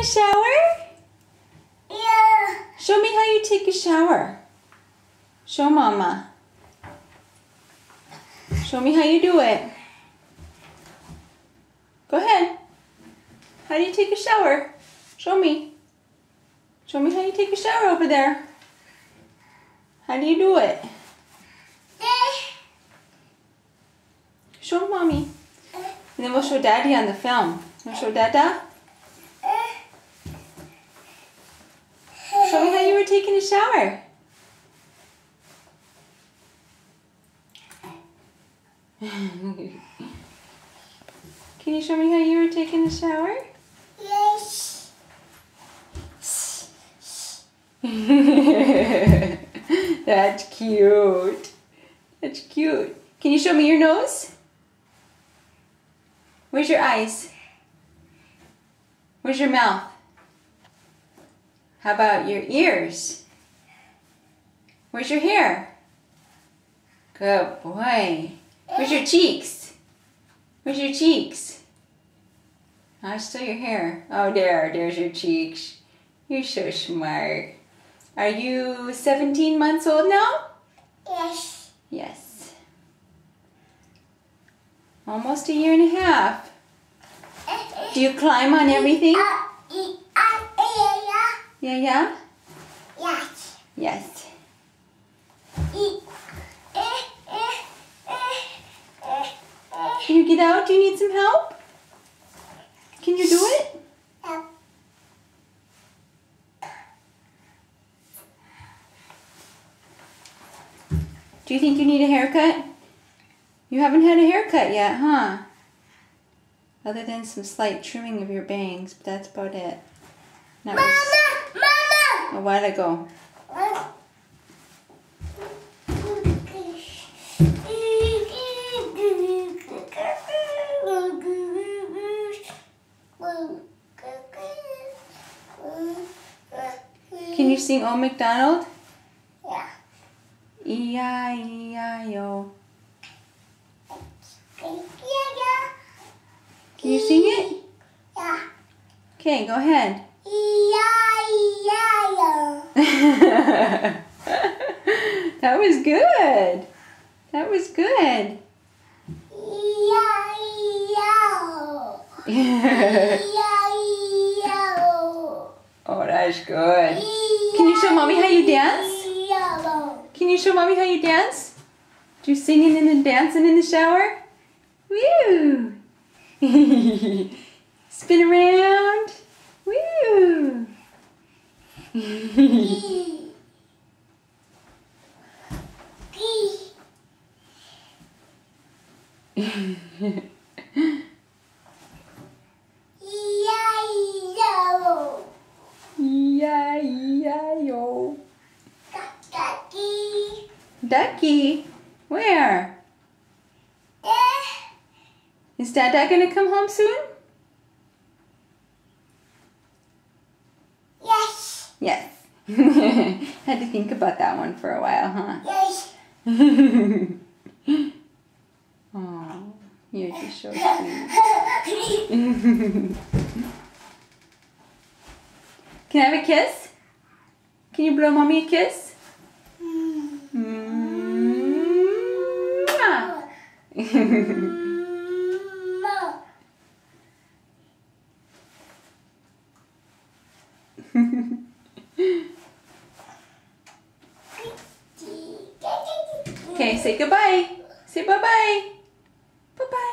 a shower? Yeah. Show me how you take a shower. Show Mama. Show me how you do it. Go ahead. How do you take a shower? Show me. Show me how you take a shower over there. How do you do it? Show Mommy. And then we'll show Daddy on the film. Want to show Dada? Show me how you were taking a shower. Can you show me how you were taking a shower? Yes. That's cute. That's cute. Can you show me your nose? Where's your eyes? Where's your mouth? How about your ears? Where's your hair? Good boy. Where's your cheeks? Where's your cheeks? Oh, still your hair. Oh, there's your cheeks. You're so smart. Are you 17 months old now? Yes. Yes. Almost a year and a half. Do you climb on everything? Yeah, yeah? Yes. Yes. Can you get out? Do you need some help? Can you do it? Do you think you need a haircut? You haven't had a haircut yet, huh? Other than some slight trimming of your bangs, but that's about it. That was Mama! a while ago. Can you sing Old MacDonald? Yeah. E-I-E-I-O. Yeah. Can you sing it? Yeah. Okay, go ahead. That was good. That was good. Oh, that's good. Can you show Mommy how you dance? Can you show Mommy how you dance? Do you singing and then dancing in the shower? Woo! Spin around. Woo! E-I-E-I-O. Ducky? Where? Is Dada gonna come home soon? Yes. Yes. Had to think about that one for a while, huh? Yes. Oh, you're just so sweet. Can I have a kiss? Can you blow Mommy a kiss? Mwah. Okay, say goodbye. Say bye-bye. Bye-bye.